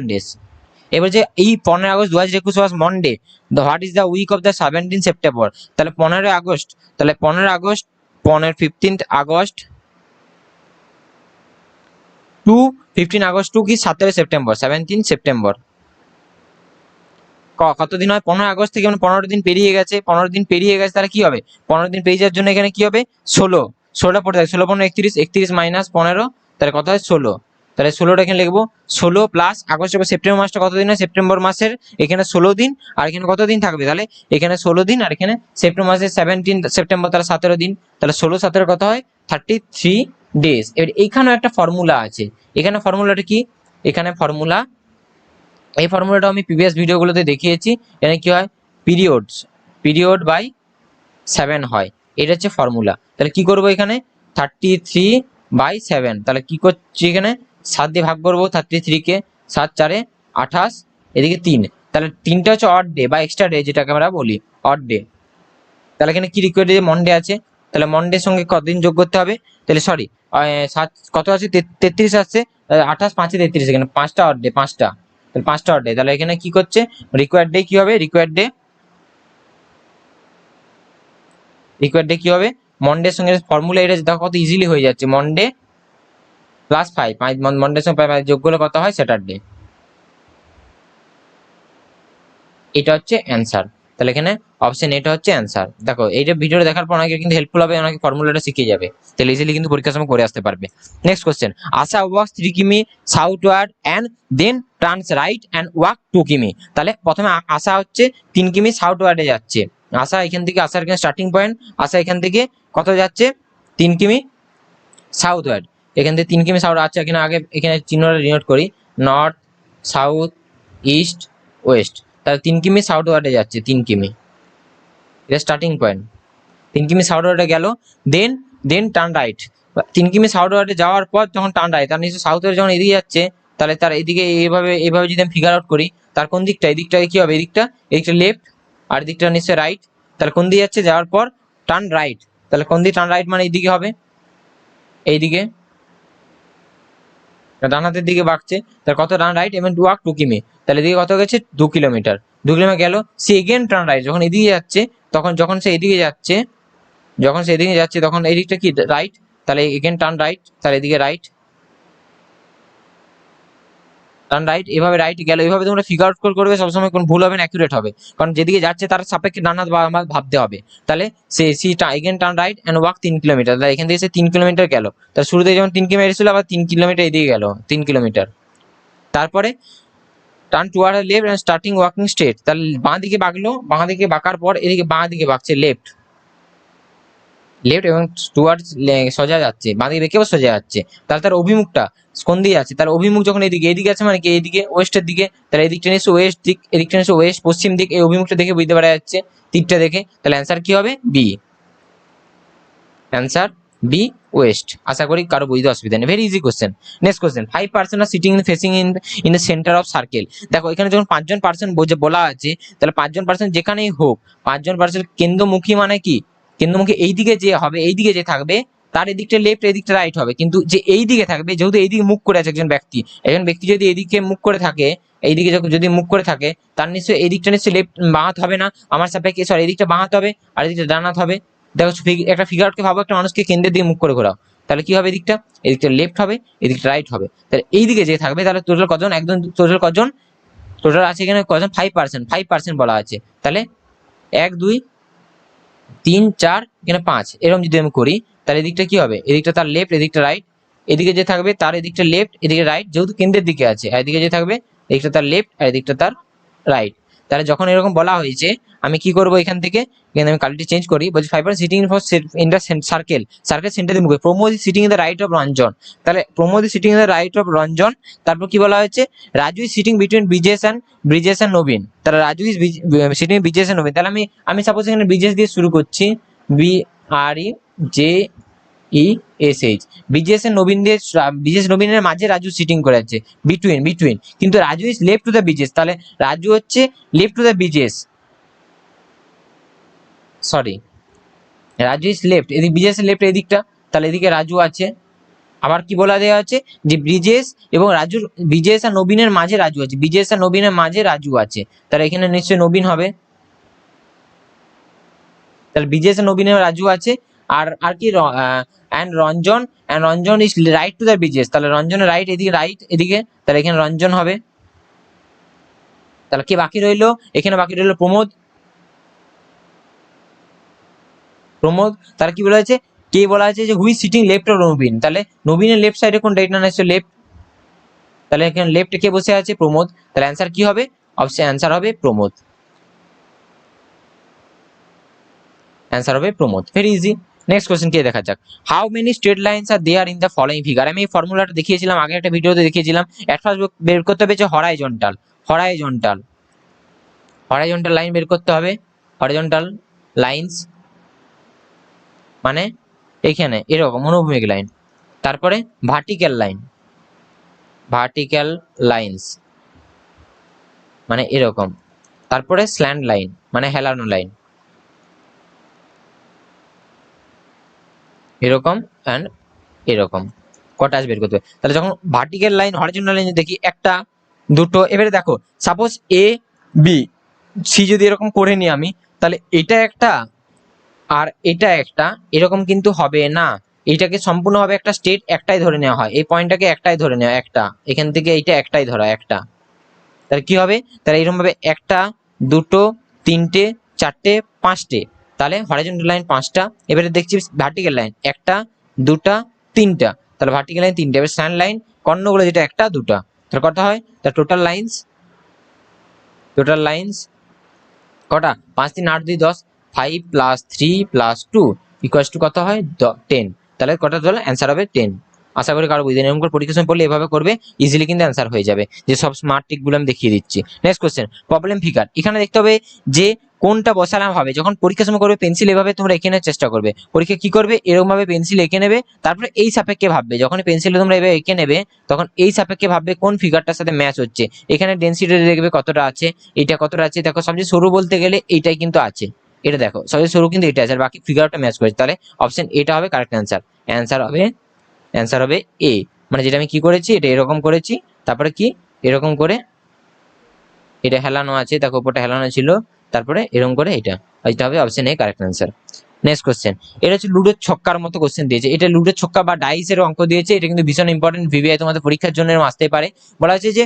ডেজ। এবার যে এই 15 August 2021 was Monday, the what is the week of the 17 September, তাহলে 15 আগস্ট, তাহলে 15 August 15 August to 15 August to কি 17 সেপ্টেম্বর, 17 সেপ্টেম্বর। কতদিন হয়? 15 আগস্ট থেকে মানে 15 দিন পেরিয়ে গেছে, 15 দিন পেরিয়ে গেছে, তাহলে কি হবে? 15 দিন পেরিয়ে যাওয়ার জন্য এখানে কি হবে? 16 পড়ে থাকে, 16 31, 31 মাইনাস 15, তাহলে কত হয়? 16। তাহলে 16টা এখানে লিখবো, 16 প্লাস আগস্ট এবং সেপ্টেম্বর মাসটা কতদিন হয়? সেপ্টেম্বর মাসের এখানে 16 দিন, আর এখানে কত দিন থাকবে? তাহলে এখানে 16 দিন, আর এখানে সেপ্টেম্বর মাসের 17 সেপ্টেম্বর, তাহলে 17 দিন, তাহলে 16 17 কত হয়? 33 ডেজ। এবার এইখানেও একটা ফর্মুলা আছে, এখানে ফর্মুলাটা কি? এখানে ফর্মুলা, এই ফর্মুলাটা আমি প্রিভিয়াস ভিডিওগুলোতে দেখিয়েছি। এখানে কি হয়? পিরিয়ড বাই 7 হয়, এটা হচ্ছে ফর্মুলা। তাহলে কি করবো এখানে? 33/7, তাহলে কি করছি এখানে? 7 দিয়ে ভাগ করবো 33 কে, 7 4 28, এদিকে 3, তাহলে 3টা হচ্ছে অড ডে বা এক্সট্রা ডে, যেটাকে আমরা বলি অড ডে। তাহলে এখানে কি রিকোয়ার্ড? মন্ডে আছে, তাহলে মন্ডের সঙ্গে কতদিন যোগ করতে হবে? তাহলে সরি, 7 কত আছে? 33 আসছে, 28 5 33, এখানে 5টা অড ডে, 5টা, তাহলে 5টা অড ডে। তাহলে এখানে কি করছে? রিকোয়ার্ড ডে কি হবে? রিকোয়ার্ড ডে কি হবে? মন্ডের সঙ্গে ফর্মুলা এটা দেখো কত ইজিলি হয়ে যাচ্ছে, মন্ডে প্লাস 5, মন্ডের সঙ্গে 5 যোগ করলে কত হয়? স্যাটারডে। এটা হচ্ছে অ্যান্সার। তাহলে এখানে অপশন এটা হচ্ছে অ্যান্সার। দেখো এইটা ভিডিওটা দেখার পর অনেকে কিন্তু হেল্পফুল হবে, অনেকে ফর্মুলাটা শিখে যাবে, তাহলে ইজিলি কিন্তু পরীক্ষার সময় করে আসতে পারবে। নেক্সট কোশ্চেন, আশা ওয়াক্স 3 কিমি southward and then turns right and walk 2 কিমি। তাহলে প্রথমে আশা হচ্ছে 3 কিমি সাউথওয়ার্ডে যাচ্ছে, আশা এখান থেকে, আশার এখানে স্টার্টিং পয়েন্ট, আশা এখান থেকে কত যাচ্ছে? 3 কিমি সাউথওয়ার্ড, এখান থেকে 3 কিমি সাউথ। আচ্ছা এখানে আগে এখানে চিহ্নটা ডিনোট করি, নর্থ সাউথ ইস্ট ওয়েস্ট, তাহলে 3 কিমি সাউথওয়ার্ডে যাচ্ছে, 3 কিমি, এটা স্টার্টিং পয়েন্ট। 3 কিমি সাউথওয়ার্ডে গেল, দেন টার্ন রাইট। 3 কিমি সাউথওয়ার্ডে যাওয়ার পর যখন টার্ন রাইট, তার নিশ্চয় সাউথওয়ার্ডে যখন এদিকে যাচ্ছে, তাহলে তার এদিকে এইভাবে যদি আমি ফিগার আউট করি, তার কোন দিকটা? এদিকটা কি হবে? এদিকটা লেফট, আর এদিকটা নিশ্চয় রাইট। তাহলে কোন দিকে যাচ্ছে? যাওয়ার পর টার্ন রাইট, তাহলে কোন দিকে টার্ন রাইট? মানে এইদিকে হবে, এইদিকে ডান হাতের দিকে বাঁকছে, তাহলে কত? টার্ন রাইট এবং ওয়াক 2 কিমি, তাহলে এদিকে কত গেছে? 2 কিলোমিটার। 2 কিলোমিটার গেল, সে এগেন টার্ন রাইট, যখন এদিকে যাচ্ছে, যখন সে এদিকে যাচ্ছে, তখন এই দিকটা কি? রাইট, তাহলে এগেন টার্ন রাইট, তাহলে এদিকে রাইট, টার্ন রাইট, এভাবে রাইট গেল। এভাবে তোমরা ফিগার আউট করবে, সবসময় কোনো ভুল হবে না, অ্যাকুরেট হবে, কারণ যেদিকে যাচ্ছে তার সাপেক্ষে ডান হাত বাম হাত ভাবতে হবে। তাহলে she again turn right and walk 3 kilometre, তাহলে এখান থেকে সে 3 কিলোমিটার গেল। তার শুরুতে যেমন 3 কিলোমিটার ছিল, আবার 3 কিলোমিটার এদিকে গেল, 3 কিলোমিটার। তারপরে turn toward left and starting walking straight, তাহলে বাঁ দিকে বাঁকলো, বাঁ দিকে বাঁকার পর এদিকে বাঁ দিকে বাঁকছে, লেফট এবং টুয়ার্ডস সোজা যাচ্ছে, বাঁ দিকে বেঁকে সোজা যাচ্ছে। তাহলে তার অভিমুখটা কোন দিকে আছে? তার অভিমুখ যখন এদিকে আছে, মানে কি? এইদিকে ওয়েস্টের দিকে, তাহলে এদিকটা নিশ্চয় ওয়েস্ট দিক, এদিকটা নিশ্চয় ওয়েস্ট পশ্চিম দিক। এই অভিমুখটা দেখে বুঝতে পারা যাচ্ছে, তীরটা দেখে। তাহলে অ্যান্সার কি হবে? B, answer B, west. আশা করি কারো বুঝতে অসুবিধা নেই, very easy question. Next question, 5% আর sitting facing in the centre of circle. দেখো এখানে যখন 5জন পার্সন বলা আছে, তাহলে 5জন পার্সন যেখানেই হোক, 5জন পার্সন কেন্দ্রমুখী, মানে কি? কেন্দ্রমুখী এইদিকে যে হবে, এইদিকে যে থাকবে, তার এদিকটা লেফট, এদিকটা রাইট হবে। কিন্তু যে এই দিকে থাকবে, যেহেতু এইদিকে মুখ করে আছে একজন ব্যক্তি যদি এইদিকে মুখ করে থাকে, এইদিকে যদি মুখ করে থাকে, তার নিশ্চয়ই এদিকটা নিশ্চয়ই লেফট, বাঁ হাত হবে না আমার সাপেক্ষে, সরি এদিকটা বাঁ হাত হবে, আর এদিকটা ডান হাত হবে। দেখো একটা ফিগার আউটকে ভাবো, একটা মানুষকে কেন্দ্রের দিকে মুখ করে ঘোরাও, তাহলে কি হবে? এদিকটা লেফট হবে, এদিকটা রাইট হবে। তাহলে এইদিকে যে থাকবে, তাহলে টোটাল কজন? একদম টোটাল কজন? টোটাল আছে এখানে কজন? 5% বলা আছে। তাহলে 1 2 3 4, এখানে 5, এরকম যদি আমি করি, তাহলে এদিকটা কি হবে? এদিকটা তার লেফট, এদিকটা রাইট। এদিকে যে থাকবে তার এদিকটা লেফট, এদিকে রাইট, যেহেতু কেন্দ্রের দিকে আছে, আর এদিকে যে থাকবে এদিকটা তার লেফট, আর এদিকটা তার রাইট। তাহলে যখন এরকম বলা হয়েছে, আমি কি করবো? এখানে থেকে আমি কালিটি চেঞ্জ করি, বলছি 5% sitting in the circle centre দিয়ে মুখে, Pramod sitting in the right of Ranjan. তাহলে Pramod sitting in the right of Ranjan, তারপর কি বলা হয়েছে? Raju is sitting between Brijesh and নবীন। তাহলে Raju is sitting Brijesh and নবীন, তাহলে আমি সাপোজ এখানে ব্রিজেস দিয়ে শুরু করছি, BREJESH, ব্রিজেস নবীনের মাঝে রাজু সিটিং করে আছে, বিটুইন, কিন্তু Raju is left to the Bridges, তাহলে রাজু হচ্ছে left to the Bridges, sorry Raju is left, এদিক ব্রিজেস লেফট এদিকটা, তাহলে এদিকে রাজু আছে, আবার কি বলা দেওয়া আছে যে ব্রিজেশ এবং রাজুর, ব্রিজেশ আর নবীনের মাঝে রাজু আছে, ব্রিজেশ আর নবীনের মাঝে রাজু আছে, তাহলে এখানে নিশ্চয়ই নবীন হবে। তাহলে ব্রিজেশ আর নবীনের রাজু আছে। আর কি Ranjan is right to the Brijesh, তাহলে রঞ্জনের রাইট এদিকে, তাহলে এখানে রঞ্জন হবে। তাহলে কি বাকি রইলো, এখানে বাকি রইলো প্রমোদ। তাহলে কি বলা আছে, কে বলা আছে যে হুইজ সিটিং লেফট অফ নবীন, তাহলে নবীনের লেফট সাইডে কোনটা, এটা নিশ্চয়ই লেফট, তাহলে এখানে লেফটে কে বসে আছে, প্রমোদ। তাহলে অ্যান্সার কি হবে, অবশ্যই অ্যান্সার হবে প্রমোদ, অ্যান্সার হবে Pramod. Very easy. Next question কে দেখা যাক। How many straight lines are there in the following figure. আমি এই ফর্মুলাটা দেখিয়েছিলাম আগে একটা ভিডিওতে দেখিয়েছিলাম। এট ফার্স্ট বের করতে হবে যে হরাইজন্টাল লাইন বের করতে হবে। হরাইজন্টাল লাইনস মানে এখানে এরকম অনুভূমিক লাইন, তারপরে ভার্টিক্যাল লাইনস মানে এরকম, তারপরে স্ল্যান্ট লাইন মানে হেলানো লাইন, এরকম অ্যান্ড এরকম কটা বের করতে হবে। তাহলে যখন ভার্টিক্যাল লাইন হরিজন্টাল লাইন দেখি একটা দুটো, এবারে দেখো সাপোজ এ বি সি যদি এরকম করে নিই আমি, তাহলে এটা একটা আর এটা একটা, এরকম কিন্তু হবে না। এইটাকে সম্পূর্ণভাবে একটা স্টেট একটাই ধরে নেওয়া হয়, এই পয়েন্টটাকে একটাই ধরে নেওয়া, একটা এখান থেকে এইটা একটাই ধরা একটা, তাহলে কি হবে, তাহলে এরকম ভাবে একটা দুটো তিনটে চারটে পাঁচটে, তাহলে হরাইজন্টাল লাইন পাঁচটা। এবারে দেখছি ভার্টিক্যাল লাইন একটা দুটা তিনটা, তাহলে ভার্টিক্যাল লাইন তিনটা। এবার স্ল্যান্ট লাইন কর্ণগুলো যেটা একটা দুটা, তাহলে কত হয়, তাহলে টোটাল লাইন্স কটা, 5 3 8 2 10, 5 + 3 + 2 = কত হয় 10, তাহলে কত হলো, অ্যান্সার হবে 10। আশা করি কারো বুঝে এরকম করে পরীক্ষা সময় পড়লে এভাবে করবে, ইজিলি কিন্তু অ্যান্সার হয়ে যাবে, যে সব স্মার্ট ট্রিকগুলো আমি দেখিয়ে দিচ্ছি। Next question, problem figure. এখানে দেখতে হবে যে কোনটা বসালাম হবে, যখন পরীক্ষার সময় করবে পেন্সিল এভাবে তোমরা এঁকে নেওয়ার চেষ্টা করবে। পরীক্ষা কি করবে, এরকম ভাবে পেন্সিল এঁকে নেবে, তারপরে এই সাপেক্ষে ভাববে, যখন পেন্সিলে তোমরা এভাবে এঁকে নেবে তখন এই সাপেক্ষে ভাববে কোন ফিগারটার সাথে ম্যাচ হচ্ছে। এখানে ডেন্সিটি দেখবে কতটা আছে, এটা কতটা আছে, দেখো সবচেয়ে সরু বলতে গেলে এইটাই কিন্তু আছে, এটা দেখো সবচেয়ে সরু কিন্তু এটা আছে, আর বাকি ফিগারটা ম্যাচ করেছে, তাহলে অপশন এটা হবে কারেক্ট অ্যান্সার। অ্যান্সার হবে এ, মানে যেটা আমি কি করেছি, এটা এরকম করেছি, তারপরে কি এরকম করে এটা হেলানো আছে, দেখো উপরটা হেলানো ছিল, তারপরে এরকম করে এটা হবে option A correct answer. Next question, এটা হচ্ছে লুডোর ছক্কার মতো কোশ্চেন দিয়েছে, এটা লুডোর ছক্কা বা ডাইসের অঙ্ক দিয়েছে, এটা কিন্তু ভীষণ ইম্পর্টেন্ট, ভিভিআই তোমাদের পরীক্ষার জন্য আসতে পারে। বলা হচ্ছে যে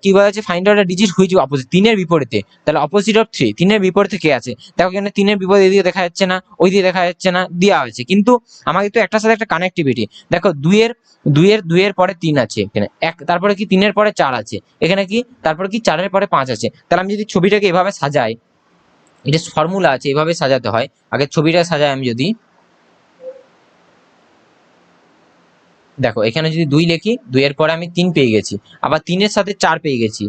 কি বলা হচ্ছে, find out a digit which opposite, তিনের বিপরীতে, তাহলে অপোজিট অফ 3, তিনের বিপরীতে কে আছে, দেখো এখানে তিনের বিপরীতে এদিকে দেখা যাচ্ছে না, ওই দিকে দেখা যাচ্ছে না, দেওয়া হয়েছে, কিন্তু আমাকে তো একটার সাথে একটা কানেক্টিভিটি, দেখো দুইয়ের পরে 3 আছে এখানে, তারপরে কি 3-এর পরে 4 আছে এখানে, কি তারপরে কি 4-এর পরে 5 আছে, তাহলে আমি যদি ছবিটাকে এভাবে সাজাই, এটা ফর্মুলা আছে এভাবে সাজাতে হয়, আগে ছবিটা সাজাই আমি যদি, দেখো এখানে যদি 2 লিখি, 2-এর পরে আমি 3 পেয়ে গেছি, আবার 3-এর সাথে 4 পেয়ে গেছি,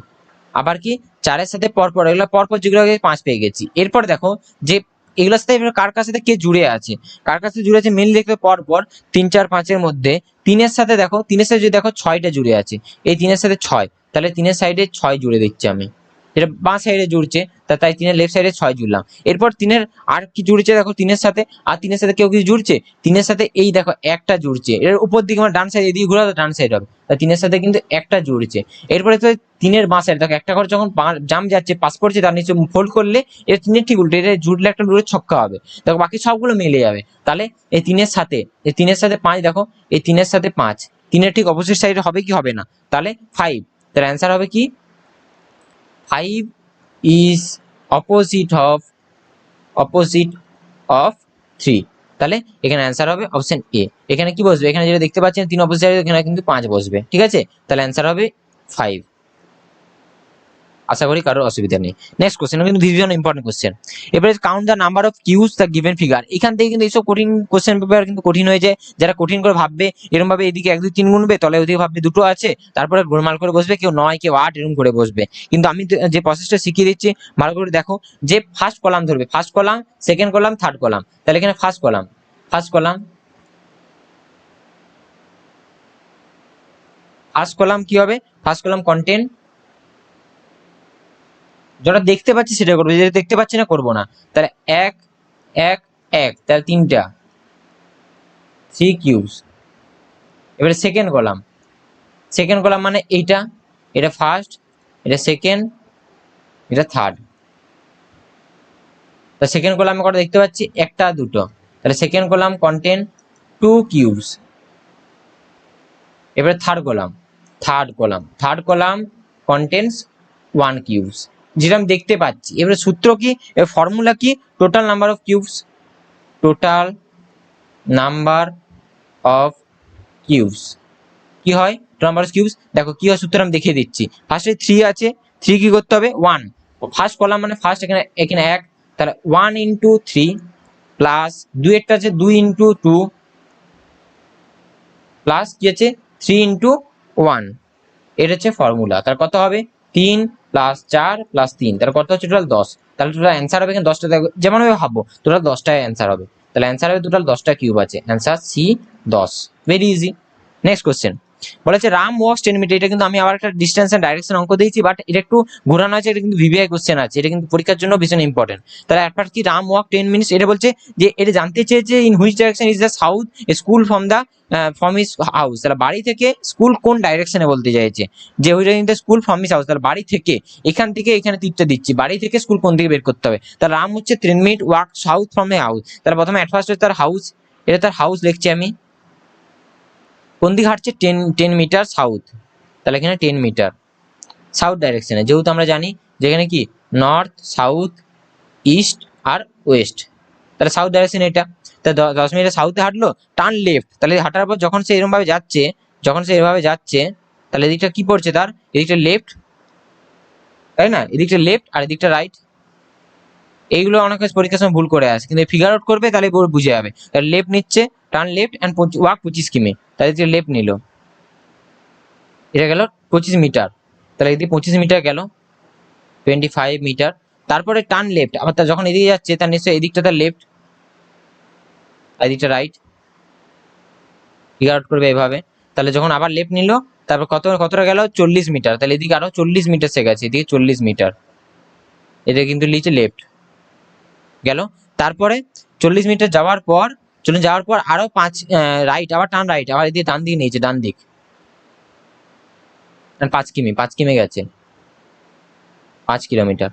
আবার কি 4-এর সাথে পরপর এগুলো পরপর যেগুলো 5 পেয়ে গেছি। এরপর দেখো যে এগুলোর সাথে কার কার সাথে কে জুড়ে আছে, কার কাছে জুড়ে আছে মেনলি দেখবে পরপর 3 4 5-এর মধ্যে 3-এর সাথে দেখো, 3-এর সাথে যদি দেখো 6টা জুড়ে আছে, এই 3-এর সাথে 6, তাহলে 3-এর সাইডে 6 জুড়ে দিচ্ছি আমি, এটা বাঁ সাইডে জুড়ছে, তাই 3-এর লেফট সাইডে 6 জুড়লাম। এরপর 3-এর আর কি জুড়ছে দেখো 3-এর সাথে, আর 3-এর সাথে কেউ কিছু জুড়ছে, 3-এর সাথে এই দেখো একটা জুড়ছে, এর উপর দিকে আমার ডান সাইড এদিকে ঘোরা তো ডান সাইড হবে, তাই 3-এর সাথে কিন্তু একটা জুড়ছে। এরপরে তো 3-এর বাঁ সাইড দেখো একটা করে যখন জাম যাচ্ছে পাস করছে, তার নিচে ফোল্ড করলে এটা 3-এর ঠিক উল্টো, এটা জুড়লে একটা লুড়ে ছক্কা হবে, দেখো বাকি সবগুলো মিলে যাবে। তাহলে এই 3-এর সাথে 5 দেখো, এই 3-এর সাথে 5, 3-এর ঠিক অপোজিট সাইডে হবে কি হবে না, তাহলে 5, তাহলে অ্যান্সার হবে কি 5 is opposite of 3, তাহলে এখানে অ্যান্সার হবে অপশন এ। এখানে কি বসবে, এখানে যেটা দেখতে পাচ্ছেন 3 অপোজিট, এখানে কিন্তু 5 বসবে, ঠিক আছে, তাহলে অ্যান্সার হবে 5। আশা করি কারোর অসুবিধা নেই। নেক্সট কোশ্চেন কিন্তু ভীষণ ইম্পর্টেন্ট কোশ্চেন, এবারে count the number of cubes the given figure. এখান থেকে কিন্তু এইসব কঠিন কোশ্চেন পেপার কিন্তু কঠিন হয়ে যায়, যারা কঠিন করে ভাববে এরকম ভাবে এদিকে 1 2 3 গুনবে, তলে ওদিকে ভাববে দুটো আছে, তারপরে গোলমাল করে বসবে, কেউ 9 কেউ 8 এরকম করে বসবে। কিন্তু আমি যে প্রসেসটা শিখিয়ে দিচ্ছি ভালো করে দেখো, যে ফার্স্ট কলাম ধরবে, first column second column third column, তাহলে এখানে ফার্স্ট কলাম কি হবে, ফার্স্ট কলাম কন্টেন্ট, যেটা দেখতে পাচ্ছি সেটা করবো, যেটা দেখতে পাচ্ছি না করবো না। তাহলে 1 1 1, তাহলে 3টা 3 কিউবস, এবারে সেকেন্ড কলাম মানে এইটা, এটা ফার্স্ট, এটা সেকেন্ড, এটা থার্ড। তা সেকেন্ড কলামে কটা দেখতে পাচ্ছি, একটা দুটো, তাহলে সেকেন্ড কলাম কন্টেন 2 কিউবস। এবারে থার্ড কলাম কন্টেন্স 1 কিউবস, যেটা আমি দেখতে পাচ্ছি। এবারে সূত্র কি, এর ফর্মুলা কি, total number of cubes, total number of cubes কি হয়, নাম্বার অফ কিউবস। দেখো কি হয় সূত্র আমি দেখিয়ে দিচ্ছি। ফার্স্টে 3 আছে, 3 কি করতে হবে 1, ফার্স্ট কলাম মানে ফার্স্ট, এখানে এখানে 1, তাহলে 1 ইন্টু 3 প্লাস 2 একটা আছে 2 ইন্টু 2 প্লাস কি আছে 3 ইন্টু 1, এটা হচ্ছে ফর্মুলা। তার কত হবে 3 প্লাস 4 প্লাস 3, তার কত হচ্ছে টোটাল 10। তাহলে টোটাল অ্যান্সার হবে এখানে 10টা, যেমন ভাবে ভাববো টোটাল 10টায় অ্যান্সার হবে। তাহলে অ্যান্সার হবে টোটাল 10টা কিউব আছে, answer C 10। Very easy. Next question বলেছে রাম ওয়াক্স 10 মিটার। এটা কিন্তু আমি আবার একটা ডিস্টেন্স এন্ড ডাইরেকশন অঙ্ক দিয়েছি, বাট এটা একটু ঘোরানো আছে, এটা কিন্তু ভিভিআই কোশ্চেন আছে, এটা কিন্তু পরীক্ষার জন্য ভীষণ ইম্পর্টেন্ট। তাহলে একবার কি রাম ওয়াক 10 মিনিটস, এটা বলছে যে এটা জানতে চেয়েছে in which direction is the south school from the from his house. তাহলে বাড়ি থেকে স্কুল কোন ডাইরেকশনে বলতে চাইছে, যে ওইটা কিন্তু স্কুল ফ্রম হিজ হাউস, তাহলে বাড়ি থেকে এখান থেকে এখানে তীরটা দিচ্ছি, বাড়ি থেকে স্কুল কোন দিকে বের করতে হবে। তাহলে রাম হচ্ছে 10 minute walk south from a house. তাহলে প্রথমে এট ফার্স্ট তার হাউস, এটা তার হাউস লিখছি আমি, কোন দিকে হাঁটছে 10 মিটার সাউথ, তাহলে এখানে 10 মিটার সাউথ ডাইরেকশনে, যেহেতু আমরা জানি যেখানে কি নর্থ সাউথ ইস্ট আর ওয়েস্ট, তাহলে সাউথ ডাইরেকশন এটা। তাহলে 10 মিনিটে সাউথে হাঁটলো, টার্ন লেফট, তাহলে হাঁটার পর যখন সে এরকম ভাবে যাচ্ছে, তাহলে এদিকটা কি পড়ছে তার, এদিকটা লেফট, তাই না, এদিকটা লেফট আর এদিকটা রাইট। এইগুলো অনেক পরীক্ষার সময় ভুল করে আসে, কিন্তু ফিগার আউট করবে তাহলে বুঝে যাবে। তাহলে লেফট নিচ্ছে, টার্ন লেফট অ্যান্ড ওয়াক 25 কিমি, তাহলে লেফট নিল, এটা গেল 25 মিটার, তাহলে এদিকে 25 মিটার গেল 25 মিটার। তারপরে টার্ন লেফট, আবার যখন এদিকে যাচ্ছে তার নিশ্চয়ই এদিকটা তার লেফট, এদিকটা রাইট, ফিগার আউট করবে এভাবে। তাহলে যখন আবার লেফট নিল, তারপর কতটা গেল 40 মিটার, তাহলে এদিকে আরো 40 মিটার সে গেছে, এদিকে 40 মিটার, এটা কিন্তু লিচে লেফট গেল। তারপরে 40 মিটার যাওয়ার পর আরো 5 রাইট, আবার টার্ন রাইট, আবার এদিকে ডান দিকে নিয়েছে, ডান দিক 5 কিমি গেছে, 5 কিলোমিটার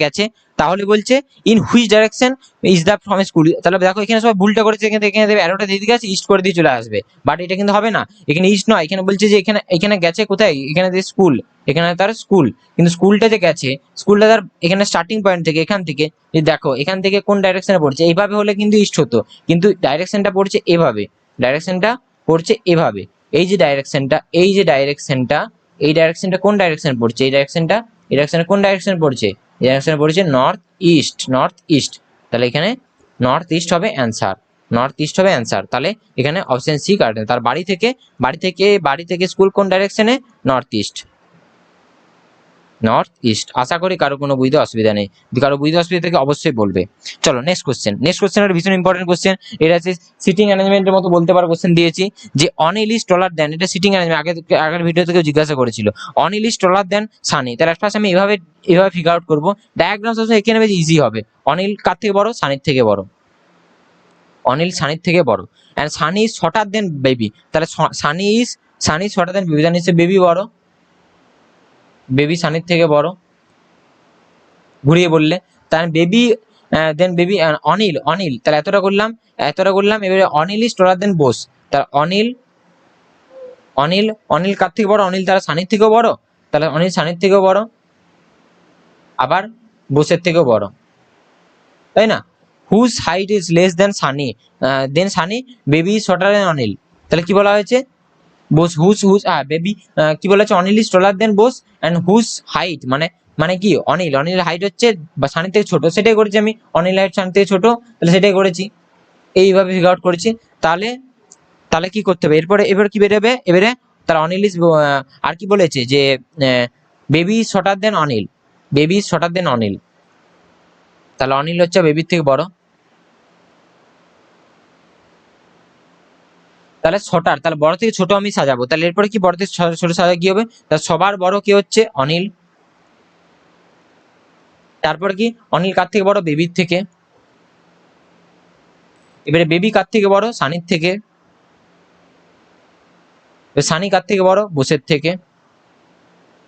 গেছে। তাহলে বলছে in which direction is the from school. তাহলে দেখো এখানে সবাই ভুলটা করেছে, এখানে দেবে অ্যারোটা দিকে আছে, ইস্ট করে দিয়ে চলে আসবে, বাট এটা কিন্তু হবে না, এখানে ইস্ট নয়, এখানে বলছে যে এখানে গেছে কোথায়, এখানে স্কুল, এখানে তার স্কুল, কিন্তু স্কুলটা যে গেছে, স্কুলটা তার এখানে স্টার্টিং পয়েন্ট থেকে, এখান থেকে দেখো এখান থেকে কোন ডাইরেকশনে পড়ছে, এইভাবে হলে কিন্তু ইস্ট হতো, কিন্তু ডাইরেকশনটা পড়ছে এভাবে, এই যে ডাইরেকশনটা, এই ডাইরেকশনটা কোন ডাইরেকশন পড়ছে, এই ডাইরেকশনে কোন ডাইরেকশন পড়ছে, এই ডাইরেকশনে পড়ছে নর্থ ইস্ট। তাহলে এখানে নর্থ ইস্ট হবে অ্যান্সার। তাহলে এখানে অপশন সি কারেক্ট। তার বাড়ি থেকে স্কুল কোন ডাইরেকশনে, নর্থ ইস্ট। আশা করি কারো কোনো বুঝতে অসুবিধা নেই, যদি কারো বুঝতে অসুবিধা থেকে অবশ্যই বলবে। চলো নেক্সট কোশ্চেন একটা ভীষণ ইম্পর্টেন্ট কোশ্চেন, এটা আছে সিটিং অ্যারেঞ্জমেন্টের মতো বলতে পারো কোশ্চেন দিয়েছি, যে অনিল ইজ টলার দেন, এটা সিটিং অ্যারেঞ্জমেন্ট আগের ভিডিও থেকে জিজ্ঞাসা করেছিল, অনিল ইজ টলার দেন সানি। তাহলে ফার্স্ট আমি এভাবে ফিগার আউট করবো, ডায়াগ্রাম এখানে বেশ ইজি হবে। অনিল কার থেকে বড়, সানির থেকে বড়, অনিল সানির থেকে বড়, and Sunny is shorter than Baby. তাহলে Sunny is shorter than Baby, তার নিশ্চয়ই বেবি বড়, বেবি সানির থেকে বড়, ঘুরিয়ে বললে তার বেবি, দেন বেবি অনিল, তাহলে এতটা করলাম। এবারে Anil is taller than Bose, তার অনিল কার থেকে বড়, অনিল তারা সানির থেকেও বড়, তাহলে অনিল সানির থেকেও বড়, আবার বোসের থেকেও বড়, তাই না। Whose height is less than Sunny, Baby is shorter than Anil, তাহলে কি বলা হয়েছে, বোস হুজ বেবি, কি বলা হচ্ছে Anil is taller than Bose and whose height, মানে কি অনিল হাইট হচ্ছে বা সানির থেকে ছোট, সেটাই করেছি আমি, অনিল হাইট সানির থেকে ছোট, তাহলে সেটাই করেছি, এইভাবে ফিগার আউট করেছি। তাহলে কি করতে হবে, এবার কি বেরোবে, এবারে তার অনিল ইজ, আর কি বলেছে যে baby is shorter than Anil, তাহলে অনিল হচ্ছে বেবির থেকে বড়, তাহলে শর্টার, তাহলে বড় থেকে ছোট আমি সাজাবো, তাহলে এরপরে কি বড় থেকে ছোট সাজা কি হবে, তাহলে সবার বড় কি হচ্ছে অনিল, তারপর কি অনিল কার থেকে বড়, বেবির থেকে, এবারে বেবি কার থেকে বড়, সানির থেকে, তো সানি কার থেকে বড়? বোসের থেকে।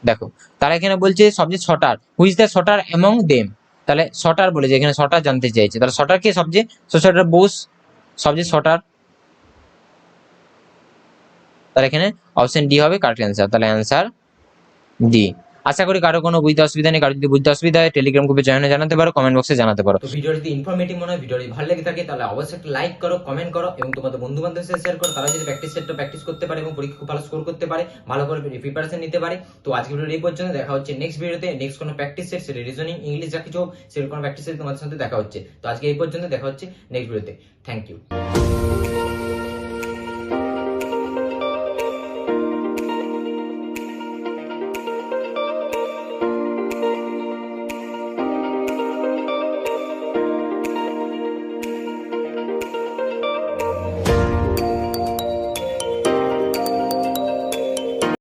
দেখো তারা এখানে বলছে সবচেয়ে shorter, who is the shorter among them. তাহলে শর্টার বলেছে, এখানে শর্টার জানতে চাইছে, তাহলে শর্টার কে সবচেয়ে? শর্টার বোস সবচেয়ে শর্টার। তাহলে এখানে অপশন ডি হবে কারেক্ট অ্যান্সার, তাহলে অ্যান্সার ডি। আশা করি কারো কোনো বুঝতে অসুবিধা নেই। কারো যদি বুঝতে অসুবিধা হয় টেলিগ্রাম গ্রুপে জয়েন হয়ে জানাতে পারো, কমেন্ট বক্সে জানাতে পারো। তো ভিডিও যদি ইনফরমেটিভ মনে হয়, ভিডিও যদি ভালো লেগে থাকে, তাহলে অবশ্যই একটা লাইক করো, কমেন্ট করো এবং তোমাদের বন্ধু বান্ধবের সাথে শেয়ার করো। তারা যদি প্র্যাকটিস সেটটা প্র্যাকটিস করতে পারে এবং পরীক্ষা খুব ভালো স্কোর করতে পারে, ভালো করে প্রিপারেশন নিতে পারে। তো আজকে ভিডিও এই পর্যন্ত, দেখা হচ্ছে নেক্সট ভিডিওতে। নেক্সট কোনো প্র্যাকটিস সেট, সেটা রিজনিং, ইংলিশ যা কিছু হোক, সেরকম কোনো প্র্যাকটিস সেট তোমাদের সাথে দেখা হচ্ছে। তো আজকে এই পর্যন্ত, দেখা হচ্ছে নেক্সট ভিডিওতে। Thank you.